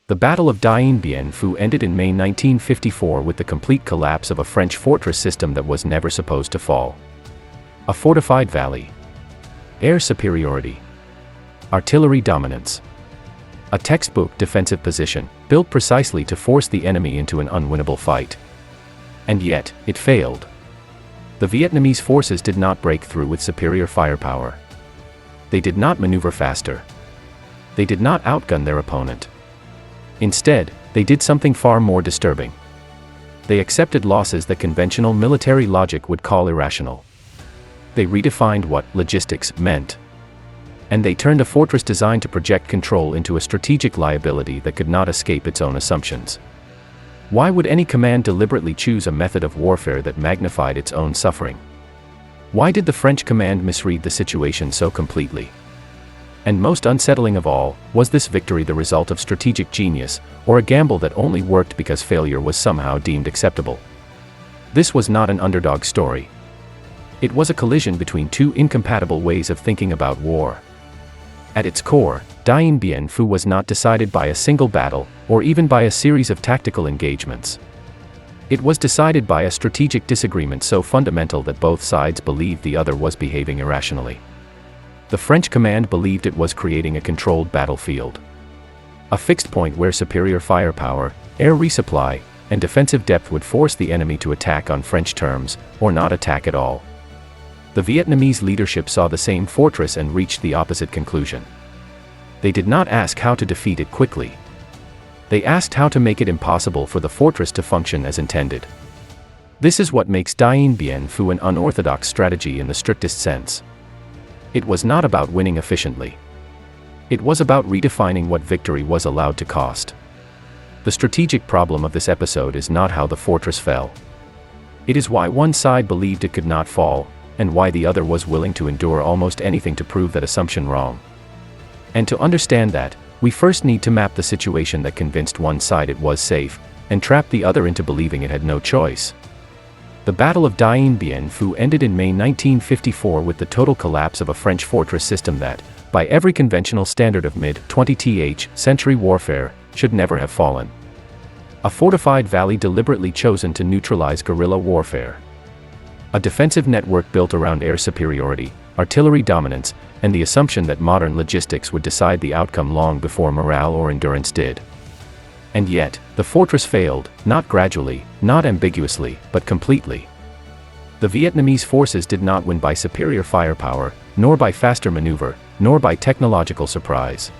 The Battle of Dien Bien Phu ended in May 1954 with the complete collapse of a French fortress system that was never supposed to fall. A fortified valley. Air superiority. Artillery dominance. A textbook defensive position, built precisely to force the enemy into an unwinnable fight. And yet, it failed. The Vietnamese forces did not break through with superior firepower. They did not maneuver faster. They did not outgun their opponent. Instead, they did something far more disturbing. They accepted losses that conventional military logic would call irrational. They redefined what logistics meant. And they turned a fortress designed to project control into a strategic liability that could not escape its own assumptions. Why would any command deliberately choose a method of warfare that magnified its own suffering? Why did the French command misread the situation so completely? And most unsettling of all, was this victory the result of strategic genius, or a gamble that only worked because failure was somehow deemed acceptable? This was not an underdog story. It was a collision between two incompatible ways of thinking about war. At its core, Dien Bien Phu was not decided by a single battle, or even by a series of tactical engagements. It was decided by a strategic disagreement so fundamental that both sides believed the other was behaving irrationally. The French command believed it was creating a controlled battlefield. A fixed point where superior firepower, air resupply, and defensive depth would force the enemy to attack on French terms, or not attack at all. The Vietnamese leadership saw the same fortress and reached the opposite conclusion. They did not ask how to defeat it quickly. They asked how to make it impossible for the fortress to function as intended. This is what makes Dien Bien Phu an unorthodox strategy in the strictest sense. It was not about winning efficiently. It was about redefining what victory was allowed to cost. The strategic problem of this episode is not how the fortress fell. It is why one side believed it could not fall, and why the other was willing to endure almost anything to prove that assumption wrong. And to understand that, we first need to map the situation that convinced one side it was safe, and trapped the other into believing it had no choice. The Battle of Dien Bien Phu ended in May 1954 with the total collapse of a French fortress system that, by every conventional standard of mid-20th century warfare, should never have fallen. A fortified valley deliberately chosen to neutralize guerrilla warfare. A defensive network built around air superiority, artillery dominance, and the assumption that modern logistics would decide the outcome long before morale or endurance did. And yet, the fortress failed, not gradually, not ambiguously, but completely. The Vietnamese forces did not win by superior firepower, nor by faster maneuver, nor by technological surprise.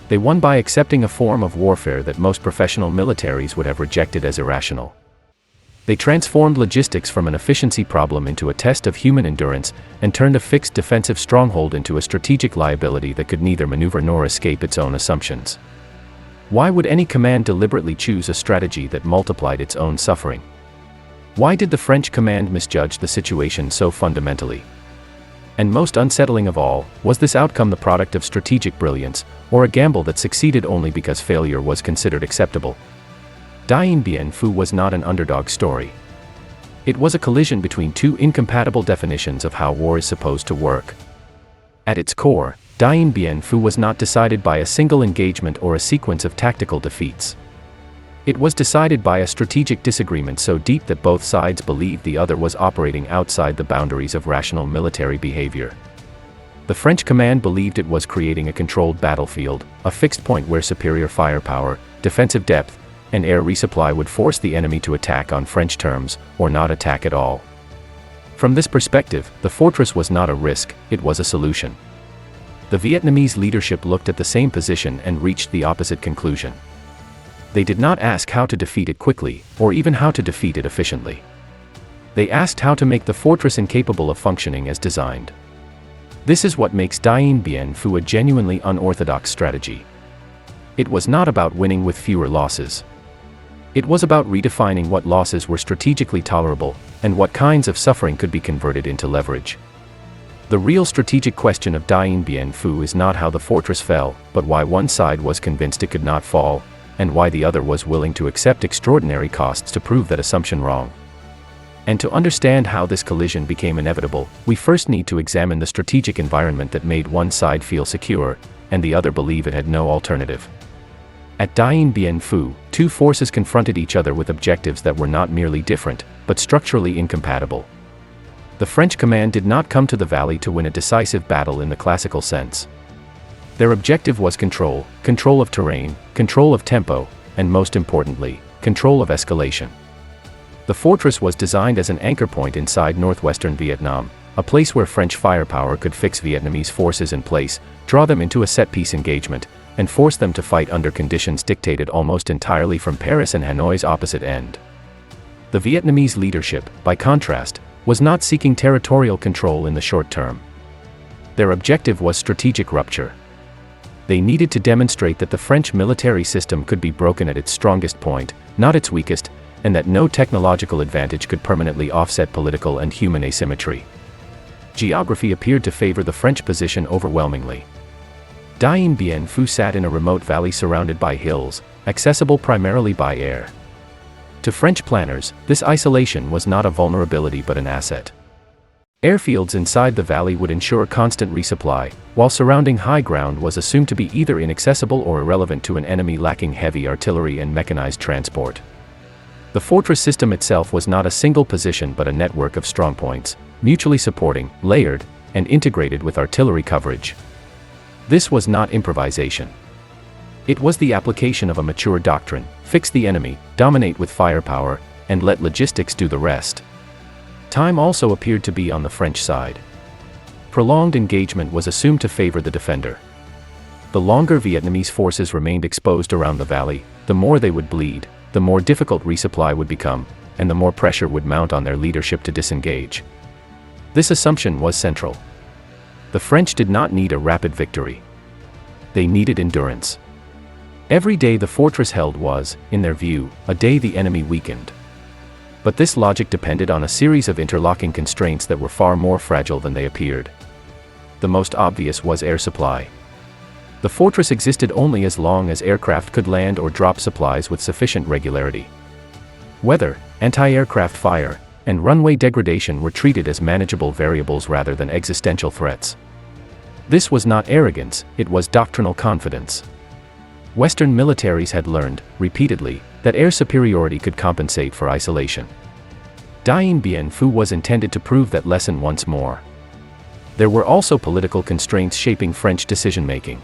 They won by accepting a form of warfare that most professional militaries would have rejected as irrational. They transformed logistics from an efficiency problem into a test of human endurance, and turned a fixed defensive stronghold into a strategic liability that could neither maneuver nor escape its own assumptions. Why would any command deliberately choose a strategy that multiplied its own suffering? Why did the French command misjudge the situation so fundamentally? And most unsettling of all, was this outcome the product of strategic brilliance, or a gamble that succeeded only because failure was considered acceptable? Dien Bien Phu was not an underdog story. It was a collision between two incompatible definitions of how war is supposed to work. At its core, Dien Bien Phu was not decided by a single engagement or a sequence of tactical defeats. It was decided by a strategic disagreement so deep that both sides believed the other was operating outside the boundaries of rational military behavior. The French command believed it was creating a controlled battlefield, a fixed point where superior firepower, defensive depth, and air resupply would force the enemy to attack on French terms, or not attack at all. From this perspective, the fortress was not a risk, it was a solution. The Vietnamese leadership looked at the same position and reached the opposite conclusion. They did not ask how to defeat it quickly, or even how to defeat it efficiently. They asked how to make the fortress incapable of functioning as designed. This is what makes Dien Bien Phu a genuinely unorthodox strategy. It was not about winning with fewer losses. It was about redefining what losses were strategically tolerable, and what kinds of suffering could be converted into leverage. The real strategic question of Dien Bien Phu is not how the fortress fell, but why one side was convinced it could not fall, and why the other was willing to accept extraordinary costs to prove that assumption wrong. And to understand how this collision became inevitable, we first need to examine the strategic environment that made one side feel secure, and the other believe it had no alternative. At Dien Bien Phu, two forces confronted each other with objectives that were not merely different, but structurally incompatible. The French command did not come to the valley to win a decisive battle in the classical sense. Their objective was control of terrain, control of tempo, and most importantly, control of escalation. The fortress was designed as an anchor point inside northwestern Vietnam, a place where French firepower could fix Vietnamese forces in place, draw them into a set-piece engagement, and force them to fight under conditions dictated almost entirely from Paris and Hanoi's opposite end. The Vietnamese leadership, by contrast, was not seeking territorial control in the short term. Their objective was strategic rupture. They needed to demonstrate that the French military system could be broken at its strongest point, not its weakest, and that no technological advantage could permanently offset political and human asymmetry. Geography appeared to favor the French position overwhelmingly. Dien Bien Phu sat in a remote valley surrounded by hills, accessible primarily by air. To French planners, this isolation was not a vulnerability but an asset. Airfields inside the valley would ensure constant resupply, while surrounding high ground was assumed to be either inaccessible or irrelevant to an enemy lacking heavy artillery and mechanized transport. The fortress system itself was not a single position but a network of strongpoints, mutually supporting, layered, and integrated with artillery coverage. This was not improvisation. It was the application of a mature doctrine: fix the enemy, dominate with firepower, and let logistics do the rest. Time also appeared to be on the French side. Prolonged engagement was assumed to favor the defender. The longer Vietnamese forces remained exposed around the valley, the more they would bleed, the more difficult resupply would become, and the more pressure would mount on their leadership to disengage. This assumption was central. The French did not need a rapid victory. They needed endurance. Every day the fortress held was, in their view, a day the enemy weakened. But this logic depended on a series of interlocking constraints that were far more fragile than they appeared. The most obvious was air supply. The fortress existed only as long as aircraft could land or drop supplies with sufficient regularity. Weather, anti-aircraft fire, and runway degradation were treated as manageable variables rather than existential threats. This was not arrogance, it was doctrinal confidence. Western militaries had learned, repeatedly, that air superiority could compensate for isolation. Dien Bien Phu was intended to prove that lesson once more. There were also political constraints shaping French decision-making.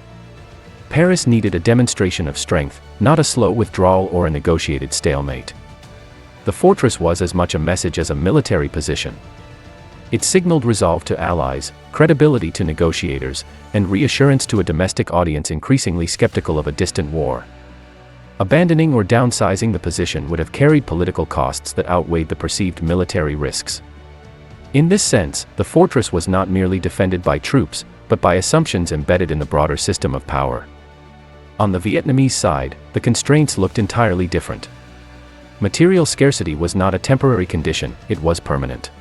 Paris needed a demonstration of strength, not a slow withdrawal or a negotiated stalemate. The fortress was as much a message as a military position. It signaled resolve to allies, credibility to negotiators, and reassurance to a domestic audience increasingly skeptical of a distant war. Abandoning or downsizing the position would have carried political costs that outweighed the perceived military risks. In this sense, the fortress was not merely defended by troops, but by assumptions embedded in the broader system of power. On the Vietnamese side, the constraints looked entirely different. Material scarcity was not a temporary condition, it was permanent.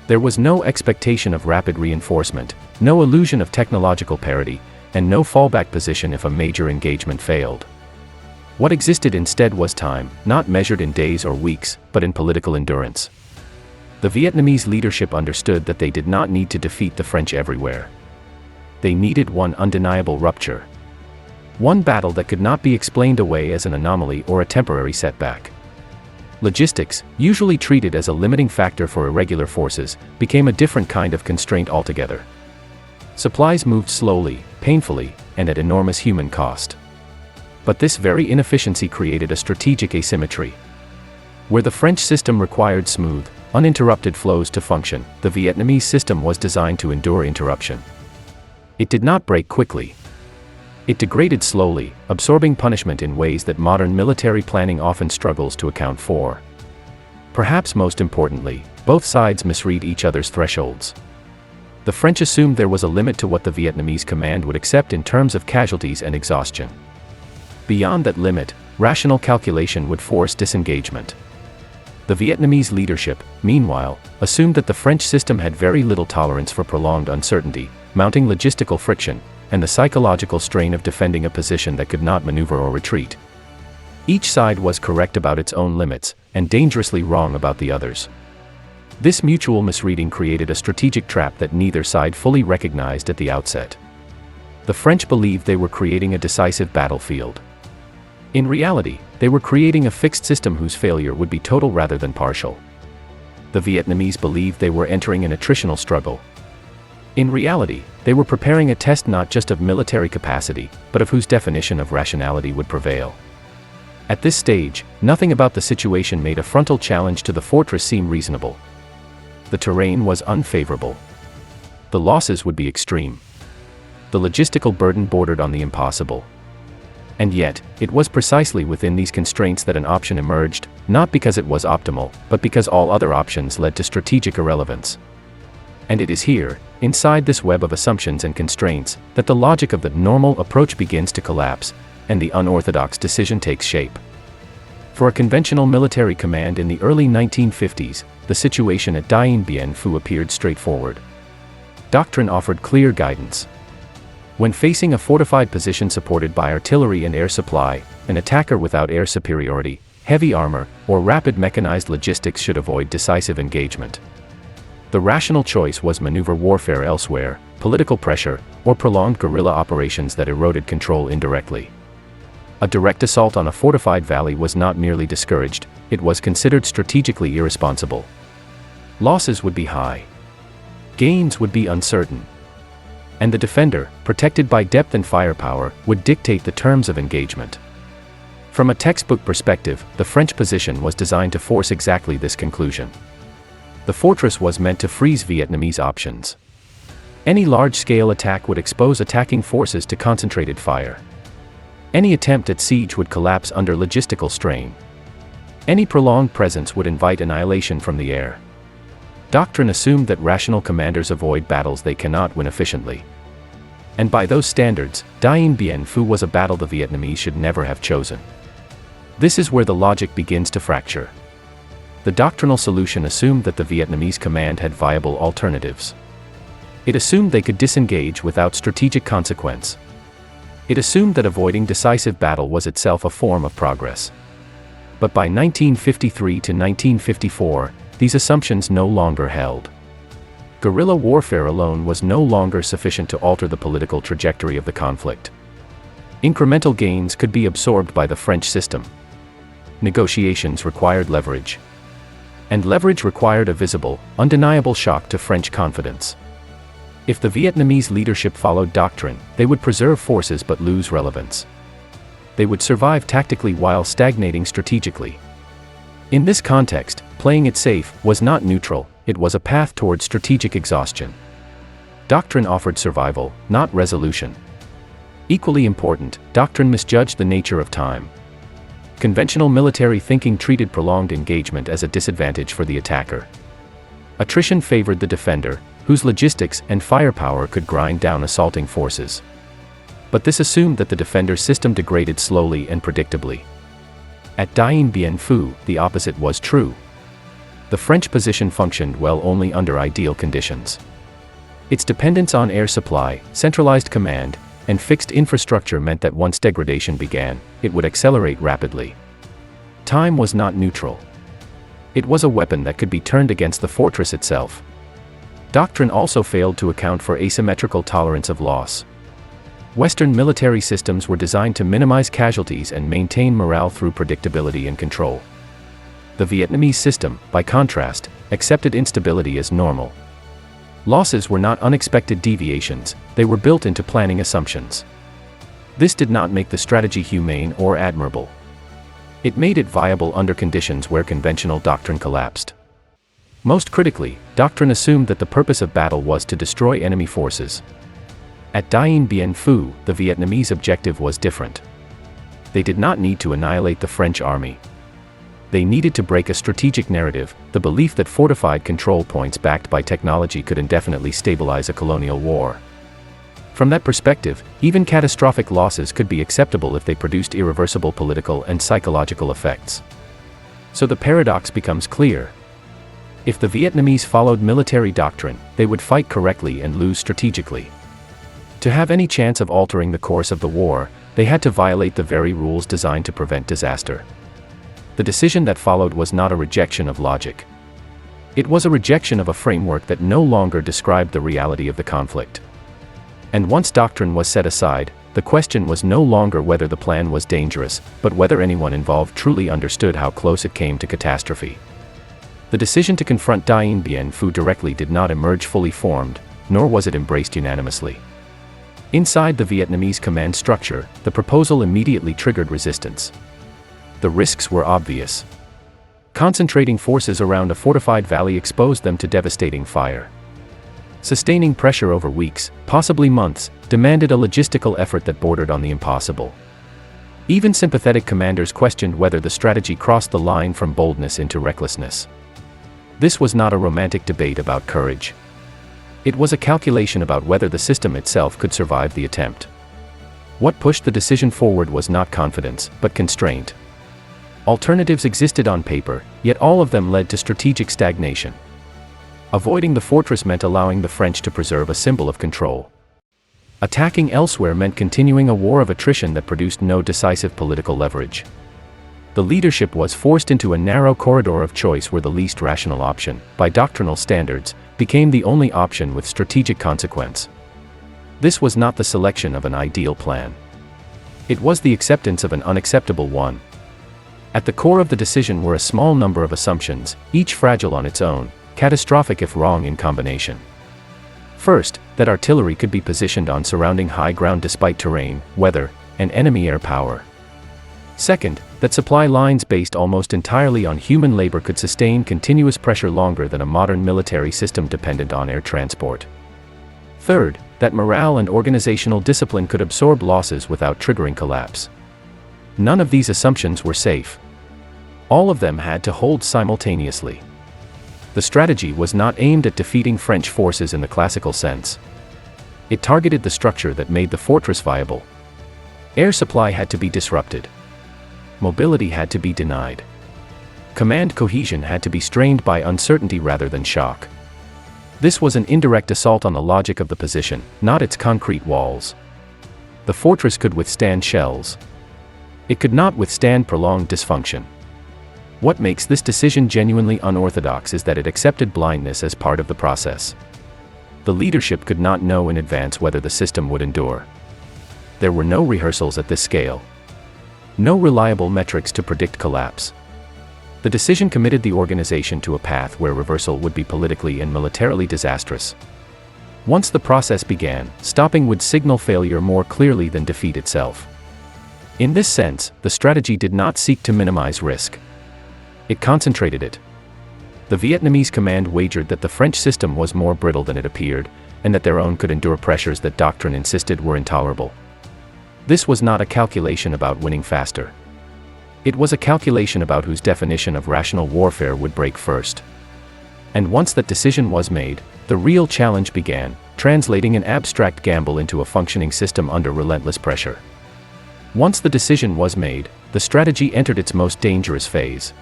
There was no expectation of rapid reinforcement, no illusion of technological parity, and no fallback position if a major engagement failed. What existed instead was time, not measured in days or weeks, but in political endurance. The Vietnamese leadership understood that they did not need to defeat the French everywhere. They needed one undeniable rupture. One battle that could not be explained away as an anomaly or a temporary setback. Logistics, usually treated as a limiting factor for irregular forces, became a different kind of constraint altogether. Supplies moved slowly, painfully, and at enormous human cost. But this very inefficiency created a strategic asymmetry. Where the French system required smooth, uninterrupted flows to function, the Vietnamese system was designed to endure interruption. It did not break quickly. It degraded slowly, absorbing punishment in ways that modern military planning often struggles to account for. Perhaps most importantly, both sides misread each other's thresholds. The French assumed there was a limit to what the Vietnamese command would accept in terms of casualties and exhaustion. Beyond that limit, rational calculation would force disengagement. The Vietnamese leadership, meanwhile, assumed that the French system had very little tolerance for prolonged uncertainty, mounting logistical friction, and the psychological strain of defending a position that could not maneuver or retreat. Each side was correct about its own limits, and dangerously wrong about the others. This mutual misreading created a strategic trap that neither side fully recognized at the outset. The French believed they were creating a decisive battlefield. In reality, they were creating a fixed system whose failure would be total rather than partial. The Vietnamese believed they were entering an attritional struggle. In reality, they were preparing a test not just of military capacity, but of whose definition of rationality would prevail. At this stage, nothing about the situation made a frontal challenge to the fortress seem reasonable. The terrain was unfavorable. The losses would be extreme. The logistical burden bordered on the impossible. And yet, it was precisely within these constraints that an option emerged, not because it was optimal, but because all other options led to strategic irrelevance. And it is here, inside this web of assumptions and constraints, that the logic of the normal approach begins to collapse, and the unorthodox decision takes shape. For a conventional military command in the early 1950s, the situation at Dien Bien Phu appeared straightforward. Doctrine offered clear guidance. When facing a fortified position supported by artillery and air supply, an attacker without air superiority, heavy armor, or rapid mechanized logistics should avoid decisive engagement. The rational choice was maneuver warfare elsewhere, political pressure, or prolonged guerrilla operations that eroded control indirectly. A direct assault on a fortified valley was not merely discouraged, it was considered strategically irresponsible. Losses would be high. Gains would be uncertain. And the defender, protected by depth and firepower, would dictate the terms of engagement. From a textbook perspective, the French position was designed to force exactly this conclusion. The fortress was meant to freeze Vietnamese options. Any large-scale attack would expose attacking forces to concentrated fire. Any attempt at siege would collapse under logistical strain. Any prolonged presence would invite annihilation from the air. Doctrine assumed that rational commanders avoid battles they cannot win efficiently. And by those standards, Dien Bien Phu was a battle the Vietnamese should never have chosen. This is where the logic begins to fracture. The doctrinal solution assumed that the Vietnamese command had viable alternatives. It assumed they could disengage without strategic consequence. It assumed that avoiding decisive battle was itself a form of progress. But by 1953 to 1954, these assumptions no longer held. Guerrilla warfare alone was no longer sufficient to alter the political trajectory of the conflict. Incremental gains could be absorbed by the French system. Negotiations required leverage. And leverage required a visible, undeniable shock to French confidence. If the Vietnamese leadership followed doctrine, they would preserve forces but lose relevance. They would survive tactically while stagnating strategically. In this context, playing it safe was not neutral, it was a path toward strategic exhaustion. Doctrine offered survival, not resolution. Equally important, doctrine misjudged the nature of time. Conventional military thinking treated prolonged engagement as a disadvantage for the attacker. Attrition favored the defender, whose logistics and firepower could grind down assaulting forces. But this assumed that the defender's system degraded slowly and predictably. At Dien Bien Phu, the opposite was true. The French position functioned well only under ideal conditions. Its dependence on air supply, centralized command, and fixed infrastructure meant that once degradation began, it would accelerate rapidly. Time was not neutral. It was a weapon that could be turned against the fortress itself. Doctrine also failed to account for asymmetrical tolerance of loss. Western military systems were designed to minimize casualties and maintain morale through predictability and control. The Vietnamese system, by contrast, accepted instability as normal. Losses were not unexpected deviations, they were built into planning assumptions. This did not make the strategy humane or admirable. It made it viable under conditions where conventional doctrine collapsed. Most critically, doctrine assumed that the purpose of battle was to destroy enemy forces. At Dien Bien Phu, the Vietnamese objective was different. They did not need to annihilate the French army. They needed to break a strategic narrative, the belief that fortified control points backed by technology could indefinitely stabilize a colonial war. From that perspective, even catastrophic losses could be acceptable if they produced irreversible political and psychological effects. So the paradox becomes clear. If the Vietnamese followed military doctrine, they would fight correctly and lose strategically. To have any chance of altering the course of the war, they had to violate the very rules designed to prevent disaster. The decision that followed was not a rejection of logic. It was a rejection of a framework that no longer described the reality of the conflict. And once doctrine was set aside, the question was no longer whether the plan was dangerous, but whether anyone involved truly understood how close it came to catastrophe. The decision to confront Dien Bien Phu directly did not emerge fully formed, nor was it embraced unanimously. Inside the Vietnamese command structure, the proposal immediately triggered resistance. The risks were obvious. Concentrating forces around a fortified valley exposed them to devastating fire. Sustaining pressure over weeks, possibly months, demanded a logistical effort that bordered on the impossible. Even sympathetic commanders questioned whether the strategy crossed the line from boldness into recklessness. This was not a romantic debate about courage. It was a calculation about whether the system itself could survive the attempt. What pushed the decision forward was not confidence, but constraint. Alternatives existed on paper, yet all of them led to strategic stagnation. Avoiding the fortress meant allowing the French to preserve a symbol of control. Attacking elsewhere meant continuing a war of attrition that produced no decisive political leverage. The leadership was forced into a narrow corridor of choice where the least rational option, by doctrinal standards, became the only option with strategic consequence. This was not the selection of an ideal plan. It was the acceptance of an unacceptable one. At the core of the decision were a small number of assumptions, each fragile on its own, catastrophic if wrong in combination. First, that artillery could be positioned on surrounding high ground despite terrain, weather, and enemy air power. Second, that supply lines based almost entirely on human labor could sustain continuous pressure longer than a modern military system dependent on air transport. Third, that morale and organizational discipline could absorb losses without triggering collapse. None of these assumptions were safe. All of them had to hold simultaneously. The strategy was not aimed at defeating French forces in the classical sense. It targeted the structure that made the fortress viable. Air supply had to be disrupted. Mobility had to be denied. Command cohesion had to be strained by uncertainty rather than shock. This was an indirect assault on the logic of the position, not its concrete walls. The fortress could withstand shells. It could not withstand prolonged dysfunction. What makes this decision genuinely unorthodox is that it accepted blindness as part of the process. The leadership could not know in advance whether the system would endure. There were no rehearsals at this scale. No reliable metrics to predict collapse. The decision committed the organization to a path where reversal would be politically and militarily disastrous. Once the process began, stopping would signal failure more clearly than defeat itself. In this sense, the strategy did not seek to minimize risk. It concentrated it. The Vietnamese command wagered that the French system was more brittle than it appeared, and that their own could endure pressures that doctrine insisted were intolerable. This was not a calculation about winning faster. It was a calculation about whose definition of rational warfare would break first. And once that decision was made, the real challenge began, translating an abstract gamble into a functioning system under relentless pressure. Once the decision was made, the strategy entered its most dangerous phase.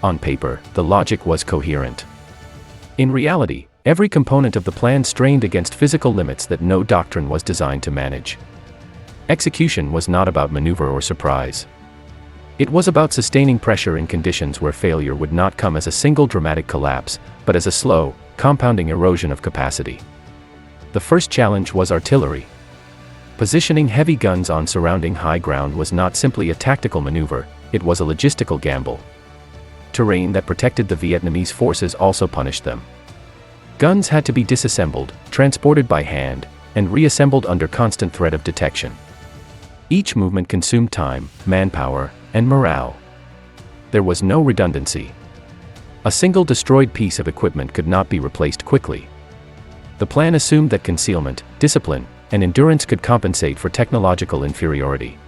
On paper, the logic was coherent. In reality, every component of the plan strained against physical limits that no doctrine was designed to manage. Execution was not about maneuver or surprise. It was about sustaining pressure in conditions where failure would not come as a single dramatic collapse, but as a slow, compounding erosion of capacity. The first challenge was artillery. Positioning heavy guns on surrounding high ground was not simply a tactical maneuver, it was a logistical gamble. Terrain that protected the Vietnamese forces also punished them. Guns had to be disassembled, transported by hand, and reassembled under constant threat of detection. Each movement consumed time, manpower, and morale. There was no redundancy. A single destroyed piece of equipment could not be replaced quickly. The plan assumed that concealment, discipline, and endurance could compensate for technological inferiority.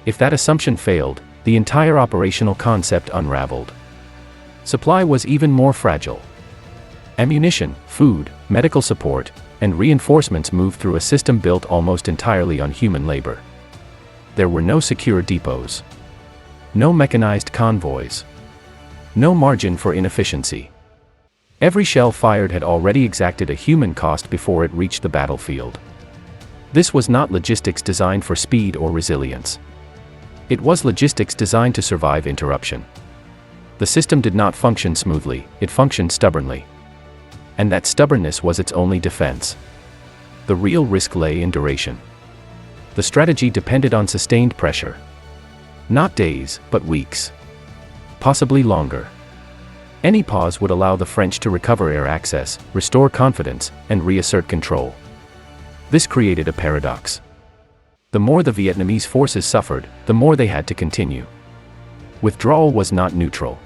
If that assumption failed, the entire operational concept unraveled. Supply was even more fragile. Ammunition, food, medical support, and reinforcements moved through a system built almost entirely on human labor. There were no secure depots. No mechanized convoys. No margin for inefficiency. Every shell fired had already exacted a human cost before it reached the battlefield. This was not logistics designed for speed or resilience. It was logistics designed to survive interruption. The system did not function smoothly, it functioned stubbornly. And that stubbornness was its only defense. The real risk lay in duration. The strategy depended on sustained pressure. Not days, but weeks. Possibly longer. Any pause would allow the French to recover air access, restore confidence, and reassert control. This created a paradox. The more the Vietnamese forces suffered, the more they had to continue. Withdrawal was not neutral.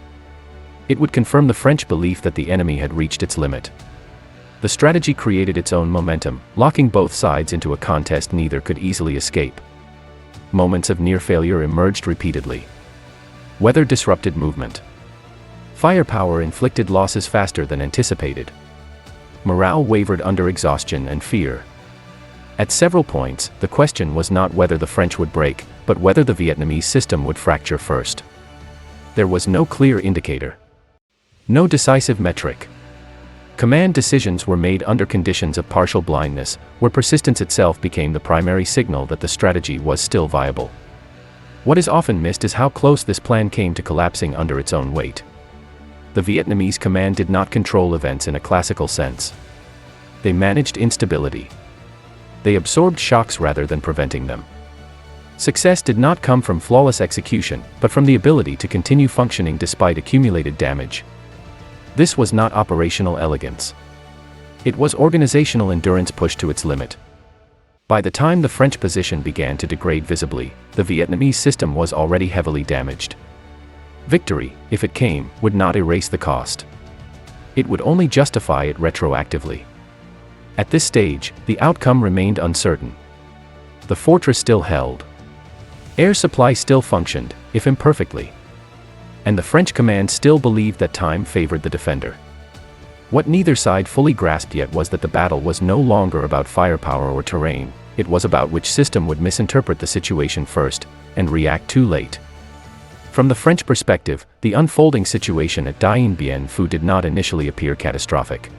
It would confirm the French belief that the enemy had reached its limit. The strategy created its own momentum, locking both sides into a contest neither could easily escape. Moments of near failure emerged repeatedly. Weather disrupted movement. Firepower inflicted losses faster than anticipated. Morale wavered under exhaustion and fear. At several points, the question was not whether the French would break, but whether the Vietnamese system would fracture first. There was no clear indicator. No decisive metric. Command decisions were made under conditions of partial blindness, where persistence itself became the primary signal that the strategy was still viable. What is often missed is how close this plan came to collapsing under its own weight. The Vietnamese command did not control events in a classical sense. They managed instability. They absorbed shocks rather than preventing them. Success did not come from flawless execution, but from the ability to continue functioning despite accumulated damage. This was not operational elegance. It was organizational endurance pushed to its limit. By the time the French position began to degrade visibly, the Vietnamese system was already heavily damaged. Victory, if it came, would not erase the cost. It would only justify it retroactively. At this stage, the outcome remained uncertain. The fortress still held. Air supply still functioned, if imperfectly. And the French command still believed that time favored the defender. What neither side fully grasped yet was that the battle was no longer about firepower or terrain, it was about which system would misinterpret the situation first, and react too late. From the French perspective, the unfolding situation at Dien Bien Phu did not initially appear catastrophic.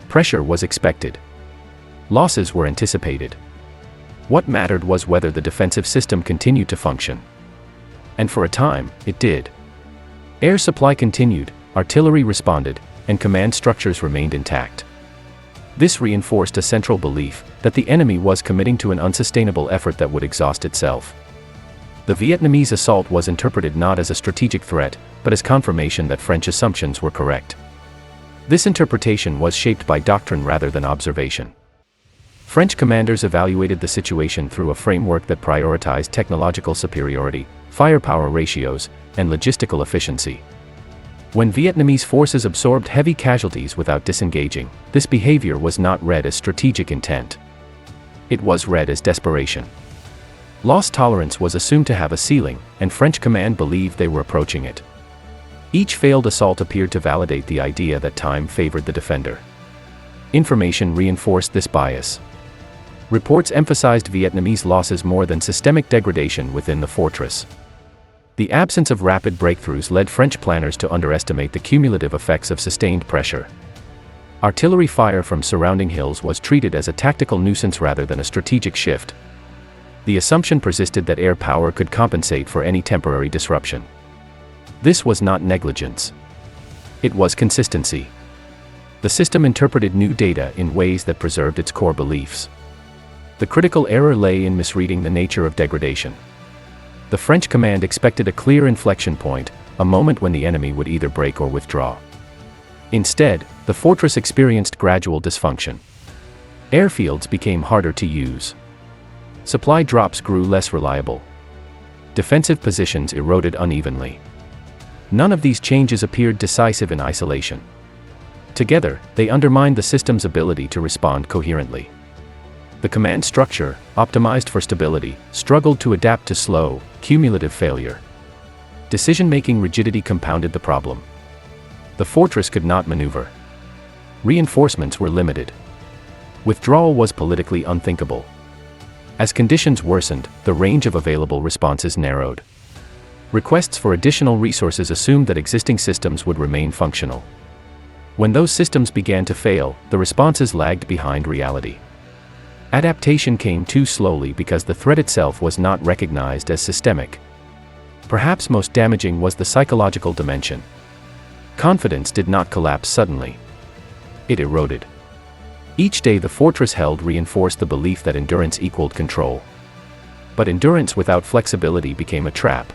Pressure was expected. Losses were anticipated. What mattered was whether the defensive system continued to function. And for a time, it did. Air supply continued, artillery responded, and command structures remained intact. This reinforced a central belief that the enemy was committing to an unsustainable effort that would exhaust itself. The Vietnamese assault was interpreted not as a strategic threat, but as confirmation that French assumptions were correct. This interpretation was shaped by doctrine rather than observation. French commanders evaluated the situation through a framework that prioritized technological superiority, firepower ratios, and logistical efficiency. When Vietnamese forces absorbed heavy casualties without disengaging, this behavior was not read as strategic intent. It was read as desperation. Loss tolerance was assumed to have a ceiling, and French command believed they were approaching it. Each failed assault appeared to validate the idea that time favored the defender. Information reinforced this bias. Reports emphasized Vietnamese losses more than systemic degradation within the fortress. The absence of rapid breakthroughs led French planners to underestimate the cumulative effects of sustained pressure. Artillery fire from surrounding hills was treated as a tactical nuisance rather than a strategic shift. The assumption persisted that air power could compensate for any temporary disruption. This was not negligence. It was consistency. The system interpreted new data in ways that preserved its core beliefs. The critical error lay in misreading the nature of degradation. The French command expected a clear inflection point, a moment when the enemy would either break or withdraw. Instead, the fortress experienced gradual dysfunction. Airfields became harder to use. Supply drops grew less reliable. Defensive positions eroded unevenly. None of these changes appeared decisive in isolation. Together, they undermined the system's ability to respond coherently. The command structure, optimized for stability, struggled to adapt to slow, cumulative failure. Decision-making rigidity compounded the problem. The fortress could not maneuver. Reinforcements were limited. Withdrawal was politically unthinkable. As conditions worsened, the range of available responses narrowed. Requests for additional resources assumed that existing systems would remain functional. When those systems began to fail, the responses lagged behind reality. Adaptation came too slowly because the threat itself was not recognized as systemic. Perhaps most damaging was the psychological dimension. Confidence did not collapse suddenly. It eroded. Each day the fortress held reinforced the belief that endurance equaled control. But endurance without flexibility became a trap.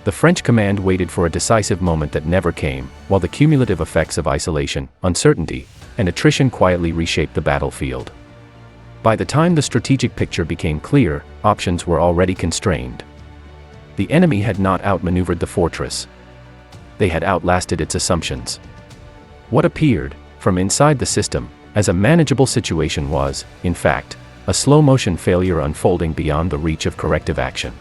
The French command waited for a decisive moment that never came, while the cumulative effects of isolation, uncertainty, and attrition quietly reshaped the battlefield. By the time the strategic picture became clear, options were already constrained. The enemy had not outmaneuvered the fortress. They had outlasted its assumptions. What appeared, from inside the system, as a manageable situation was, in fact, a slow-motion failure unfolding beyond the reach of corrective action.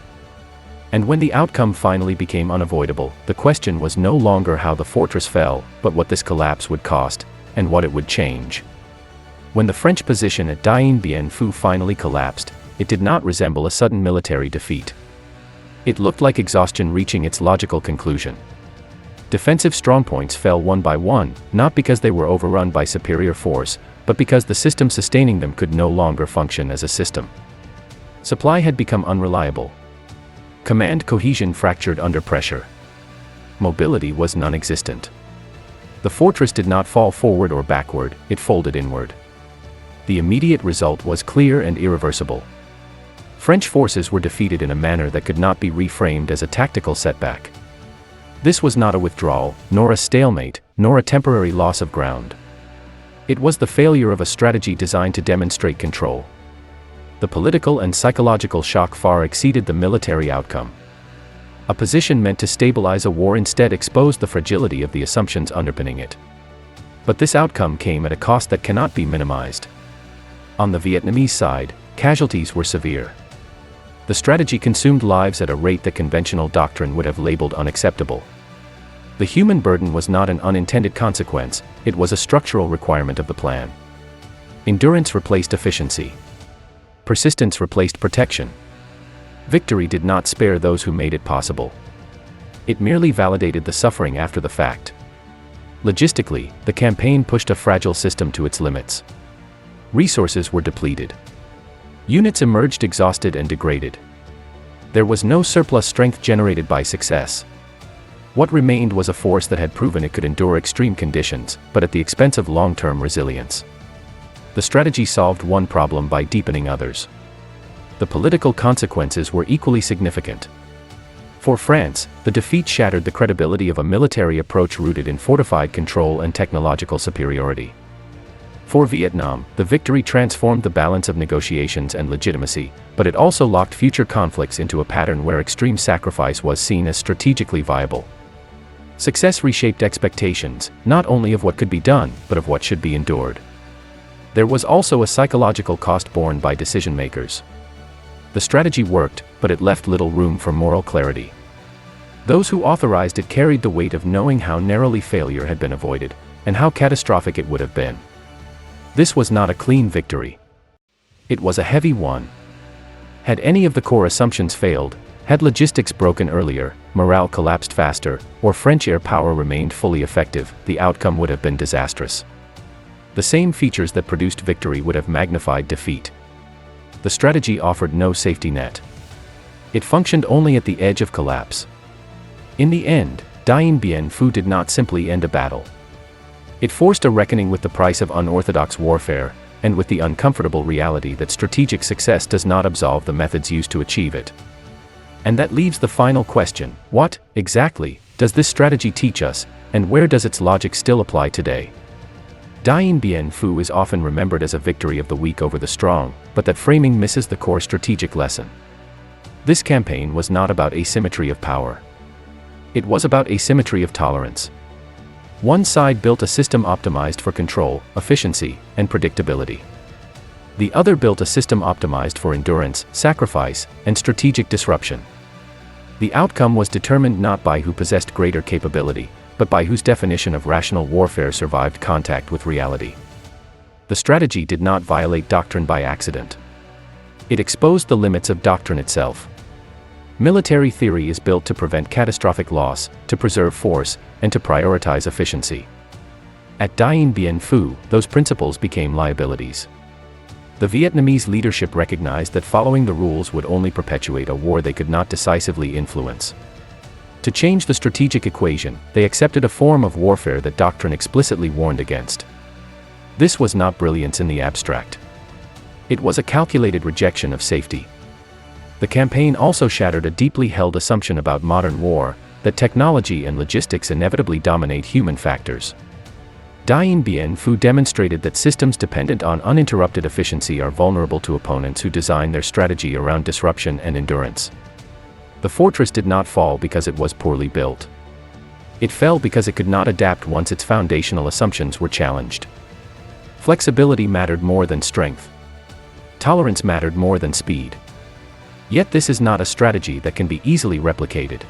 And when the outcome finally became unavoidable, the question was no longer how the fortress fell, but what this collapse would cost, and what it would change. When the French position at Dien Bien Phu finally collapsed, it did not resemble a sudden military defeat. It looked like exhaustion reaching its logical conclusion. Defensive strongpoints fell one by one, not because they were overrun by superior force, but because the system sustaining them could no longer function as a system. Supply had become unreliable. Command cohesion fractured under pressure. Mobility was non-existent. The fortress did not fall forward or backward, it folded inward. The immediate result was clear and irreversible. French forces were defeated in a manner that could not be reframed as a tactical setback. This was not a withdrawal, nor a stalemate, nor a temporary loss of ground. It was the failure of a strategy designed to demonstrate control. The political and psychological shock far exceeded the military outcome. A position meant to stabilize a war instead exposed the fragility of the assumptions underpinning it. But this outcome came at a cost that cannot be minimized. On the Vietnamese side, casualties were severe. The strategy consumed lives at a rate that conventional doctrine would have labeled unacceptable. The human burden was not an unintended consequence, it was a structural requirement of the plan. Endurance replaced efficiency. Persistence replaced protection. Victory did not spare those who made it possible. It merely validated the suffering after the fact. Logistically, the campaign pushed a fragile system to its limits. Resources were depleted. Units emerged exhausted and degraded. There was no surplus strength generated by success. What remained was a force that had proven it could endure extreme conditions, but at the expense of long-term resilience. The strategy solved one problem by deepening others. The political consequences were equally significant. For France, the defeat shattered the credibility of a military approach rooted in fortified control and technological superiority. For Vietnam, the victory transformed the balance of negotiations and legitimacy, but it also locked future conflicts into a pattern where extreme sacrifice was seen as strategically viable. Success reshaped expectations, not only of what could be done, but of what should be endured. There was also a psychological cost borne by decision-makers. The strategy worked, but it left little room for moral clarity. Those who authorized it carried the weight of knowing how narrowly failure had been avoided, and how catastrophic it would have been. This was not a clean victory. It was a heavy one. Had any of the core assumptions failed, had logistics broken earlier, morale collapsed faster, or French air power remained fully effective, the outcome would have been disastrous. The same features that produced victory would have magnified defeat. The strategy offered no safety net. It functioned only at the edge of collapse. In the end, Dien Bien Phu did not simply end a battle. It forced a reckoning with the price of unorthodox warfare, and with the uncomfortable reality that strategic success does not absolve the methods used to achieve it. And that leaves the final question: what, exactly, does this strategy teach us, and where does its logic still apply today? Dien Bien Phu is often remembered as a victory of the weak over the strong, but that framing misses the core strategic lesson. This campaign was not about asymmetry of power. It was about asymmetry of tolerance. One side built a system optimized for control, efficiency, and predictability. The other built a system optimized for endurance, sacrifice, and strategic disruption. The outcome was determined not by who possessed greater capability, but by whose definition of rational warfare survived contact with reality. The strategy did not violate doctrine by accident. It exposed the limits of doctrine itself. Military theory is built to prevent catastrophic loss, to preserve force, and to prioritize efficiency. At Dien Bien Phu, those principles became liabilities. The Vietnamese leadership recognized that following the rules would only perpetuate a war they could not decisively influence. To change the strategic equation, they accepted a form of warfare that doctrine explicitly warned against. This was not brilliance in the abstract. It was a calculated rejection of safety. The campaign also shattered a deeply held assumption about modern war, that technology and logistics inevitably dominate human factors. Dien Bien Phu demonstrated that systems dependent on uninterrupted efficiency are vulnerable to opponents who design their strategy around disruption and endurance. The fortress did not fall because it was poorly built. It fell because it could not adapt once its foundational assumptions were challenged. Flexibility mattered more than strength. Tolerance mattered more than speed. Yet this is not a strategy that can be easily replicated.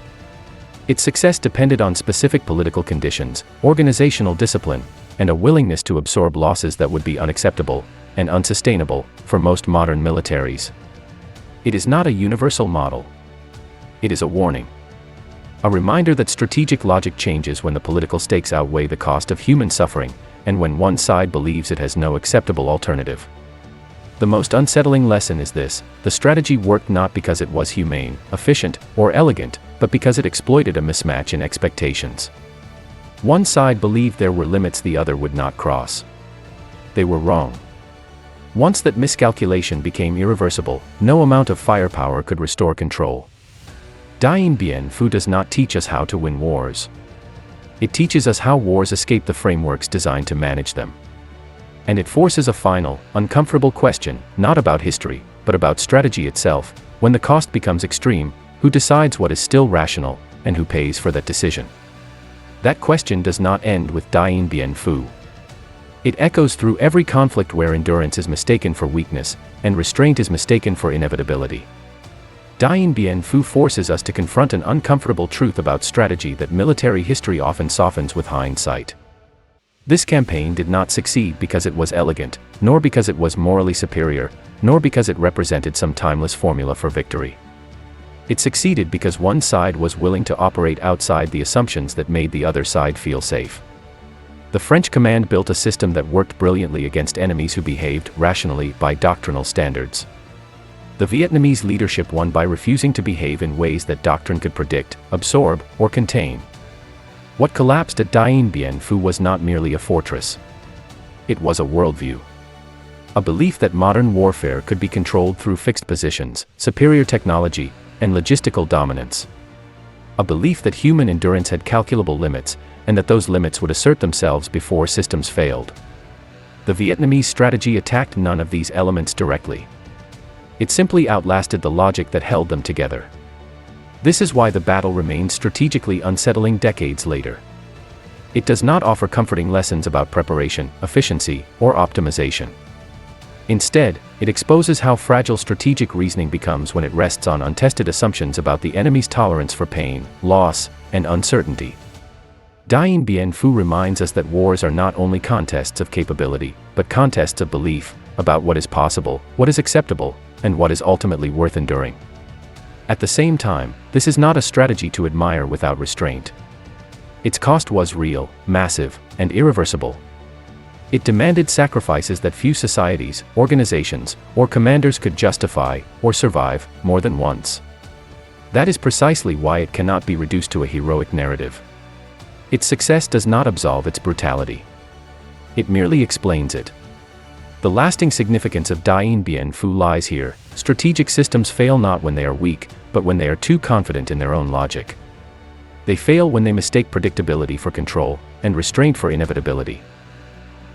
Its success depended on specific political conditions, organizational discipline, and a willingness to absorb losses that would be unacceptable and unsustainable for most modern militaries. It is not a universal model. It is a warning. A reminder that strategic logic changes when the political stakes outweigh the cost of human suffering, and when one side believes it has no acceptable alternative. The most unsettling lesson is this: the strategy worked not because it was humane, efficient, or elegant, but because it exploited a mismatch in expectations. One side believed there were limits the other would not cross. They were wrong. Once that miscalculation became irreversible, no amount of firepower could restore control. Dien Bien Phu does not teach us how to win wars. It teaches us how wars escape the frameworks designed to manage them. And it forces a final, uncomfortable question, not about history, but about strategy itself. When the cost becomes extreme, who decides what is still rational, and who pays for that decision? That question does not end with Dien Bien Phu. It echoes through every conflict where endurance is mistaken for weakness, and restraint is mistaken for inevitability. Dien Bien Phu forces us to confront an uncomfortable truth about strategy that military history often softens with hindsight. This campaign did not succeed because it was elegant, nor because it was morally superior, nor because it represented some timeless formula for victory. It succeeded because one side was willing to operate outside the assumptions that made the other side feel safe. The French command built a system that worked brilliantly against enemies who behaved rationally by doctrinal standards. The Vietnamese leadership won by refusing to behave in ways that doctrine could predict, absorb, or contain. What collapsed at Dien Bien Phu was not merely a fortress. It was a worldview. A belief that modern warfare could be controlled through fixed positions, superior technology, and logistical dominance. A belief that human endurance had calculable limits, and that those limits would assert themselves before systems failed. The Vietnamese strategy attacked none of these elements directly. It simply outlasted the logic that held them together. This is why the battle remained strategically unsettling decades later. It does not offer comforting lessons about preparation, efficiency, or optimization. Instead, it exposes how fragile strategic reasoning becomes when it rests on untested assumptions about the enemy's tolerance for pain, loss, and uncertainty. Dien Bien Phu reminds us that wars are not only contests of capability, but contests of belief, about what is possible, what is acceptable, and what is ultimately worth enduring. At the same time, this is not a strategy to admire without restraint. Its cost was real, massive, and irreversible. It demanded sacrifices that few societies, organizations, or commanders could justify or survive more than once. That is precisely why it cannot be reduced to a heroic narrative. Its success does not absolve its brutality. It merely explains it. The lasting significance of Dien Bien Phu lies here. Strategic systems fail not when they are weak, but when they are too confident in their own logic. They fail when they mistake predictability for control, and restraint for inevitability.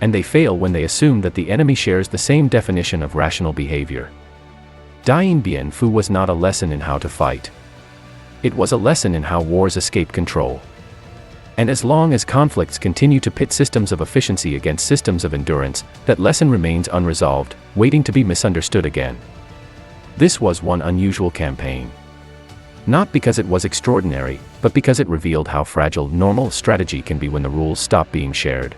And they fail when they assume that the enemy shares the same definition of rational behavior. Dien Bien Phu was not a lesson in how to fight. It was a lesson in how wars escape control. And as long as conflicts continue to pit systems of efficiency against systems of endurance, that lesson remains unresolved, waiting to be misunderstood again. This was one unusual campaign. Not because it was extraordinary, but because it revealed how fragile normal strategy can be when the rules stop being shared.